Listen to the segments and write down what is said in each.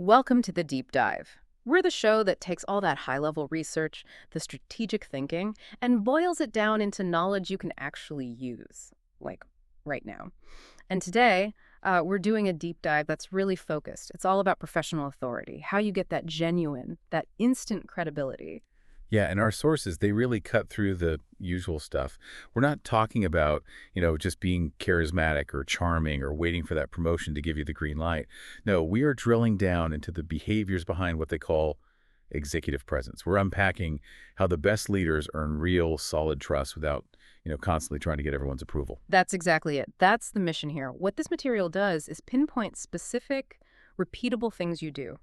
Welcome to the Deep Dive. We're the show that takes all that high-level research, the strategic thinking, and boils it down into knowledge you can actually use, like right now. And today, we're doing a deep dive that's really focused. It's all about professional authority, how you get that genuine, that instant credibility. Yeah, and our sources, they really cut through the usual stuff. We're not talking about, just being charismatic or charming or waiting for that promotion to give you the green light. No, we are drilling down into the behaviors behind what they call executive presence. We're unpacking how the best leaders earn real, solid trust without, constantly trying to get everyone's approval. That's exactly it. That's the mission here. What this material does is pinpoint specific, repeatable things you do.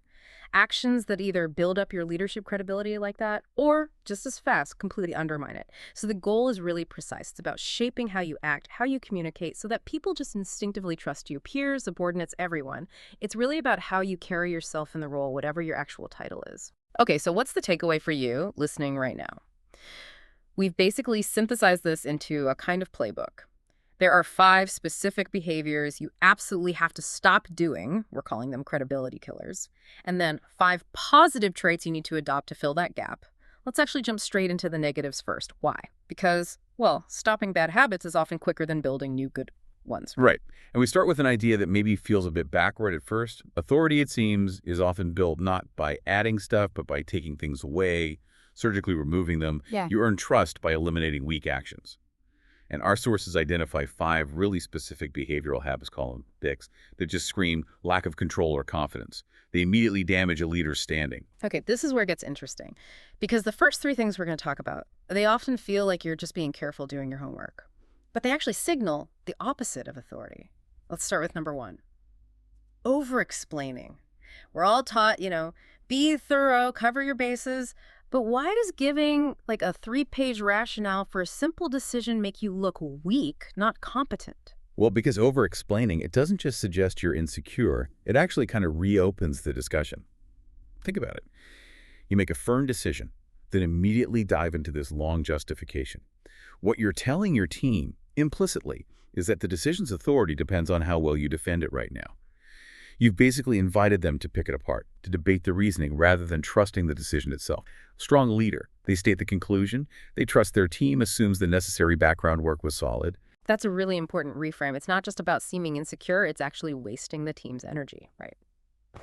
Actions that either build up your leadership credibility like that, or just as fast, completely undermine it. So the goal is really precise. It's about shaping how you act, how you communicate, so that people just instinctively trust you, peers, subordinates, everyone. It's really about how you carry yourself in the role, whatever your actual title is. Okay, so what's the takeaway for you listening right now? We've basically synthesized this into a kind of playbook. There are 5 specific behaviors you absolutely have to stop doing. We're calling them credibility killers. And then 5 positive traits you need to adopt to fill that gap. Let's actually jump straight into the negatives first. Why? Because, well, stopping bad habits is often quicker than building new good ones. Right. And we start with an idea that maybe feels a bit backward at first. Authority, it seems, is often built not by adding stuff, but by taking things away, surgically removing them. Yeah. You earn trust by eliminating weak actions. And our sources identify 5 really specific behavioral habits, call them BICs, that just scream lack of control or confidence. They immediately damage a leader's standing. Okay, this is where it gets interesting. Because the first 3 things we're going to talk about, they often feel like you're just being careful doing your homework. But they actually signal the opposite of authority. Let's start with number 1. Overexplaining. We're all taught, be thorough, cover your bases. But why does giving like a 3-page rationale for a simple decision make you look weak, not competent? Well, because over-explaining, it doesn't just suggest you're insecure. It actually kind of reopens the discussion. Think about it. You make a firm decision, then immediately dive into this long justification. What you're telling your team, implicitly, is that the decision's authority depends on how well you defend it right now. You've basically invited them to pick it apart, to debate the reasoning rather than trusting the decision itself. Strong leader. They state the conclusion. They trust their team, assumes the necessary background work was solid. That's a really important reframe. It's not just about seeming insecure, it's actually wasting the team's energy, right?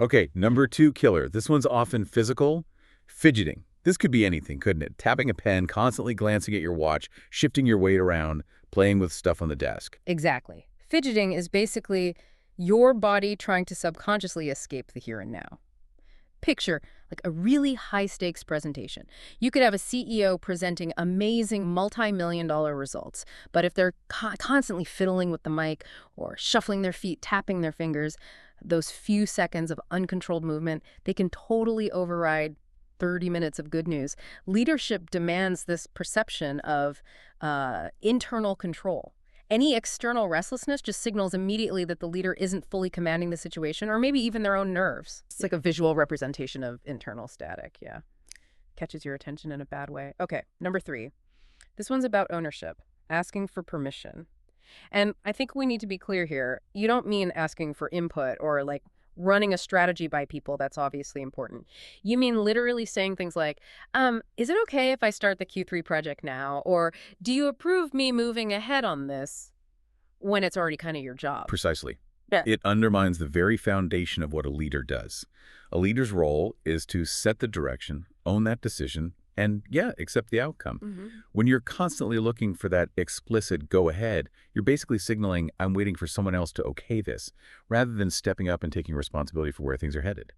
Okay, number 2 killer. This one's often physical. Fidgeting. This could be anything, couldn't it? Tapping a pen, constantly glancing at your watch, shifting your weight around, playing with stuff on the desk. Exactly. Fidgeting is basically your body trying to subconsciously escape the here and now. Picture like a really high-stakes presentation. You could have a CEO presenting amazing multi-million-dollar results, but if they're constantly fiddling with the mic or shuffling their feet, tapping their fingers, those few seconds of uncontrolled movement, they can totally override 30 minutes of good news. Leadership demands this perception of internal control. Any external restlessness just signals immediately that the leader isn't fully commanding the situation, or maybe even their own nerves. It's like a visual representation of internal static, yeah. Catches your attention in a bad way. Okay, number 3. This one's about ownership, asking for permission. And I think we need to be clear here. You don't mean asking for input or like running a strategy by people. That's obviously important. You mean literally saying things like, is it okay if I start the Q3 project now? Or do you approve me moving ahead on this when it's already kind of your job? Precisely. Yeah. It undermines the very foundation of what a leader does. A leader's role is to set the direction, own that decision, and, accept the outcome. When you're constantly looking for that explicit go-ahead, you're basically signaling, I'm waiting for someone else to okay this, rather than stepping up and taking responsibility for where things are headed.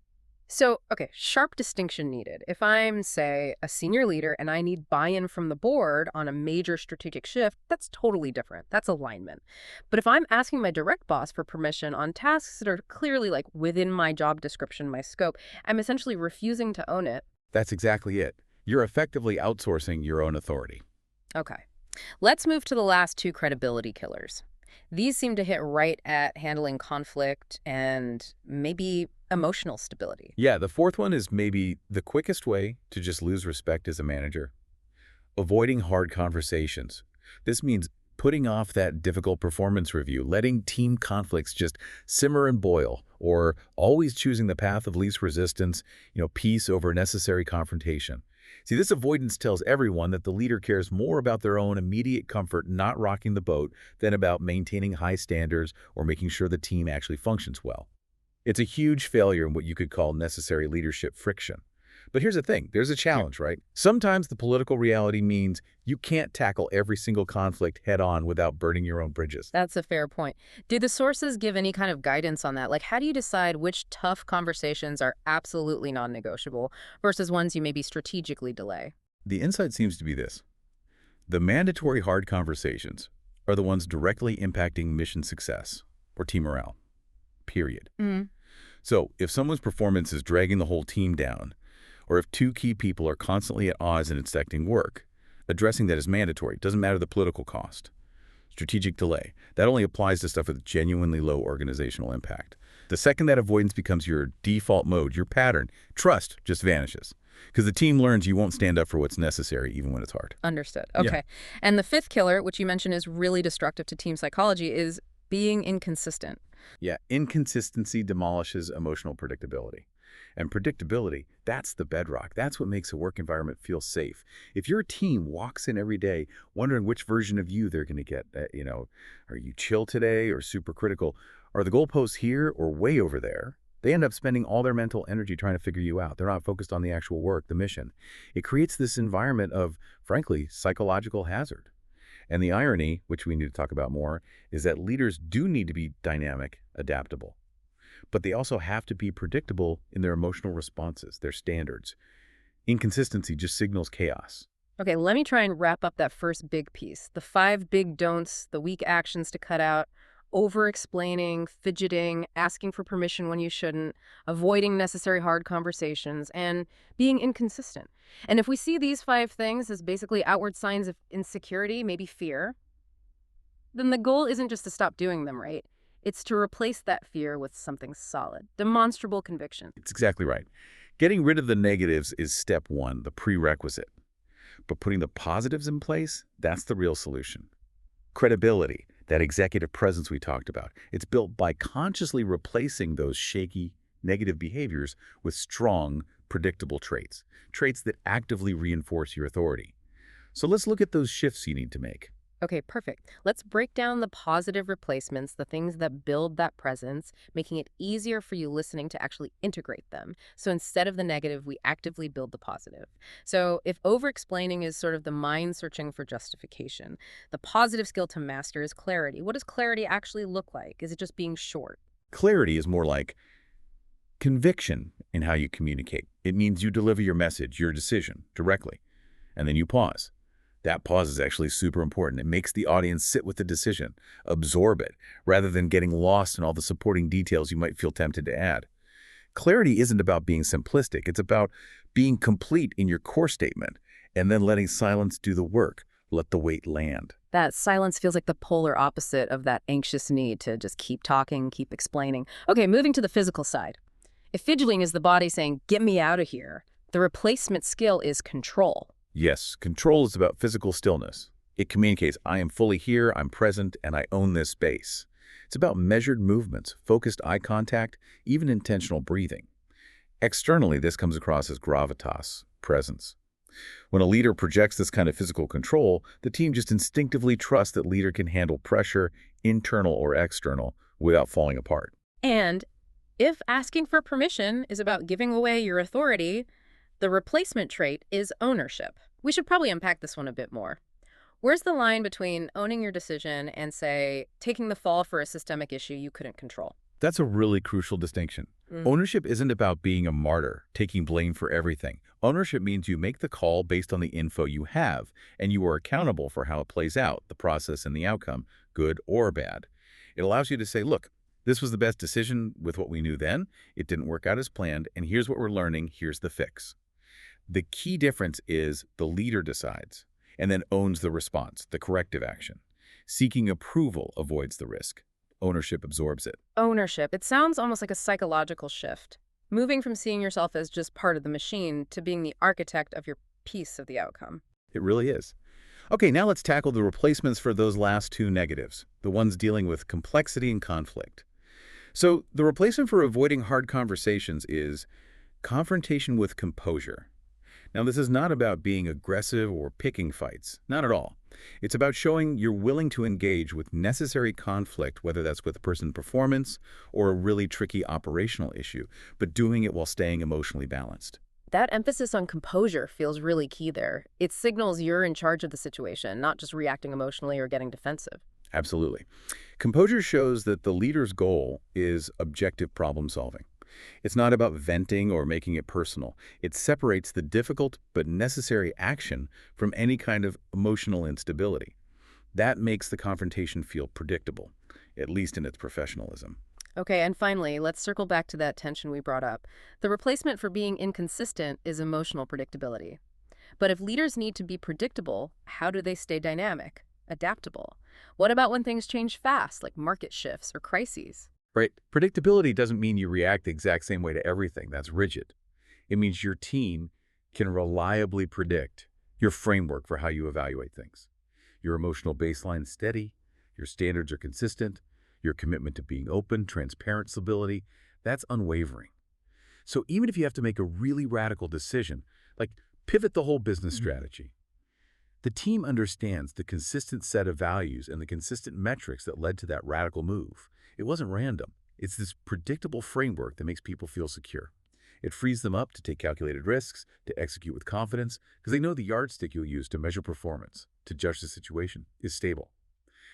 So, okay, sharp distinction needed. If I'm, say, a senior leader and I need buy-in from the board on a major strategic shift, that's totally different. That's alignment. But if I'm asking my direct boss for permission on tasks that are clearly like within my job description, my scope, I'm essentially refusing to own it. That's exactly it. You're effectively outsourcing your own authority. Okay. Let's move to the last 2 credibility killers. These seem to hit right at handling conflict and maybe emotional stability. Yeah, the 4th one is maybe the quickest way to just lose respect as a manager. Avoiding hard conversations. This means putting off that difficult performance review, letting team conflicts just simmer and boil, or always choosing the path of least resistance, peace over necessary confrontation. See, this avoidance tells everyone that the leader cares more about their own immediate comfort not rocking the boat than about maintaining high standards or making sure the team actually functions well. It's a huge failure in what you could call necessary leadership friction. But here's the thing, there's a challenge, right? Sometimes the political reality means you can't tackle every single conflict head-on without burning your own bridges. That's a fair point. Do the sources give any kind of guidance on that? Like, how do you decide which tough conversations are absolutely non-negotiable versus ones you maybe strategically delay? The insight seems to be this. The mandatory hard conversations are the ones directly impacting mission success or team morale, period. Mm. So if someone's performance is dragging the whole team down, or if two key people are constantly at odds in inspecting work, addressing that is mandatory. Doesn't matter the political cost. Strategic delay. That only applies to stuff with genuinely low organizational impact. The second that avoidance becomes your default mode, your pattern, trust just vanishes. Because the team learns you won't stand up for what's necessary even when it's hard. Understood. Yeah. Okay. And the fifth killer, which you mentioned is really destructive to team psychology, is being inconsistent. Yeah, inconsistency demolishes emotional predictability. And predictability, that's the bedrock. That's what makes a work environment feel safe. If your team walks in every day wondering which version of you they're going to get, are you chill today or super critical? Are the goalposts here or way over there? They end up spending all their mental energy trying to figure you out. They're not focused on the actual work, the mission. It creates this environment of, frankly, psychological hazard. And the irony, which we need to talk about more, is that leaders do need to be dynamic, adaptable. But they also have to be predictable in their emotional responses, their standards. Inconsistency just signals chaos. Okay, let me try and wrap up that first big piece. The 5 big don'ts, the weak actions to cut out, over-explaining, fidgeting, asking for permission when you shouldn't, avoiding necessary hard conversations, and being inconsistent. And if we see these 5 things as basically outward signs of insecurity, maybe fear, then the goal isn't just to stop doing them, right? It's to replace that fear with something solid, demonstrable conviction. It's exactly right. Getting rid of the negatives is step one, the prerequisite. But putting the positives in place, that's the real solution. Credibility, that executive presence we talked about, it's built by consciously replacing those shaky, negative behaviors with strong, predictable traits, traits that actively reinforce your authority. So let's look at those shifts you need to make. Okay, perfect. Let's break down the positive replacements, the things that build that presence, making it easier for you listening to actually integrate them. So instead of the negative, we actively build the positive. So if over-explaining is sort of the mind searching for justification, the positive skill to master is clarity. What does clarity actually look like? Is it just being short? Clarity is more like conviction in how you communicate. It means you deliver your message, your decision, directly, and then you pause. That pause is actually super important. It makes the audience sit with the decision, absorb it, rather than getting lost in all the supporting details you might feel tempted to add. Clarity isn't about being simplistic. It's about being complete in your core statement and then letting silence do the work. Let the weight land. That silence feels like the polar opposite of that anxious need to just keep talking, keep explaining. Okay, moving to the physical side. If fidgeting is the body saying, get me out of here, the replacement skill is control. Yes, control is about physical stillness. It communicates, I am fully here, I'm present, and I own this space. It's about measured movements, focused eye contact, even intentional breathing. Externally, this comes across as gravitas, presence. When a leader projects this kind of physical control, the team just instinctively trusts that leader can handle pressure, internal or external, without falling apart. And if asking for permission is about giving away your authority, the replacement trait is ownership. We should probably unpack this one a bit more. Where's the line between owning your decision and, say, taking the fall for a systemic issue you couldn't control? That's a really crucial distinction. Ownership isn't about being a martyr, taking blame for everything. Ownership means you make the call based on the info you have, and you are accountable for how it plays out, the process and the outcome, good or bad. It allows you to say, look, this was the best decision with what we knew then. It didn't work out as planned, and here's what we're learning. Here's the fix. The key difference is the leader decides and then owns the response, the corrective action. Seeking approval avoids the risk. Ownership absorbs it. Ownership. It sounds almost like a psychological shift. Moving from seeing yourself as just part of the machine to being the architect of your piece of the outcome. It really is. Okay, now let's tackle the replacements for those last two negatives, the ones dealing with complexity and conflict. So the replacement for avoiding hard conversations is confrontation with composure. Now, this is not about being aggressive or picking fights. Not at all. It's about showing you're willing to engage with necessary conflict, whether that's with person performance or a really tricky operational issue, but doing it while staying emotionally balanced. That emphasis on composure feels really key there. It signals you're in charge of the situation, not just reacting emotionally or getting defensive. Absolutely. Composure shows that the leader's goal is objective problem solving. It's not about venting or making it personal. It separates the difficult but necessary action from any kind of emotional instability. That makes the confrontation feel predictable, at least in its professionalism. Okay, and finally, let's circle back to that tension we brought up. The replacement for being inconsistent is emotional predictability. But if leaders need to be predictable, how do they stay dynamic, adaptable? What about when things change fast, like market shifts or crises? Right? Predictability doesn't mean you react the exact same way to everything. That's rigid. It means your team can reliably predict your framework for how you evaluate things. Your emotional baseline is steady, your standards are consistent, your commitment to being open, transparent, stability, that's unwavering. So even if you have to make a really radical decision, like pivot the whole business strategy, the team understands the consistent set of values and the consistent metrics that led to that radical move. It wasn't random. It's this predictable framework that makes people feel secure. It frees them up to take calculated risks, to execute with confidence, because they know the yardstick you'll use to measure performance, to judge the situation, is stable.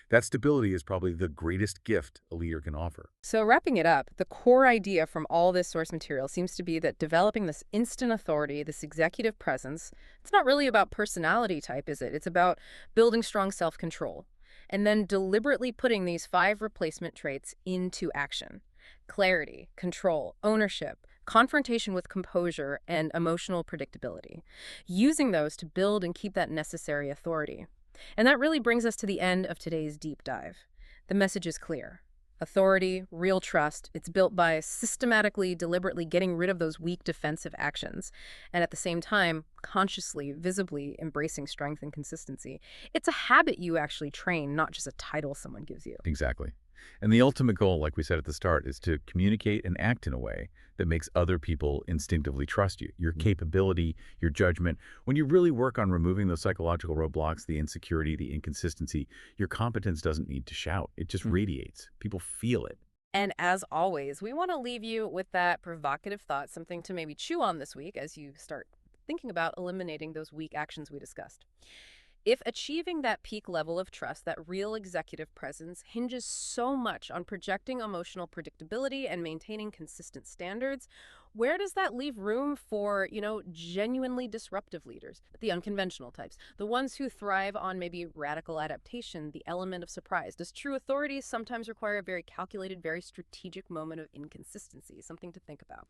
That stability is probably the greatest gift a leader can offer. So, wrapping it up, the core idea from all this source material seems to be that developing this instant authority, this executive presence, it's not really about personality type, is it? It's about building strong self control and then deliberately putting these 5 replacement traits into action: clarity, control, ownership, confrontation with composure, and emotional predictability. Using those to build and keep that necessary authority. And that really brings us to the end of today's deep dive. The message is clear. Authority, real trust, it's built by systematically, deliberately getting rid of those weak defensive actions, and at the same time, consciously, visibly embracing strength and consistency. It's a habit you actually train, not just a title someone gives you. Exactly. And the ultimate goal, like we said at the start, is to communicate and act in a way that makes other people instinctively trust you, your capability, your judgment. When you really work on removing those psychological roadblocks, the insecurity, the inconsistency, your competence doesn't need to shout. It just radiates. People feel it. And as always, we want to leave you with that provocative thought, something to maybe chew on this week as you start thinking about eliminating those weak actions we discussed. If achieving that peak level of trust, that real executive presence, hinges so much on projecting emotional predictability and maintaining consistent standards, where does that leave room for, genuinely disruptive leaders, the unconventional types, the ones who thrive on maybe radical adaptation, the element of surprise? Does true authority sometimes require a very calculated, very strategic moment of inconsistency? Something to think about.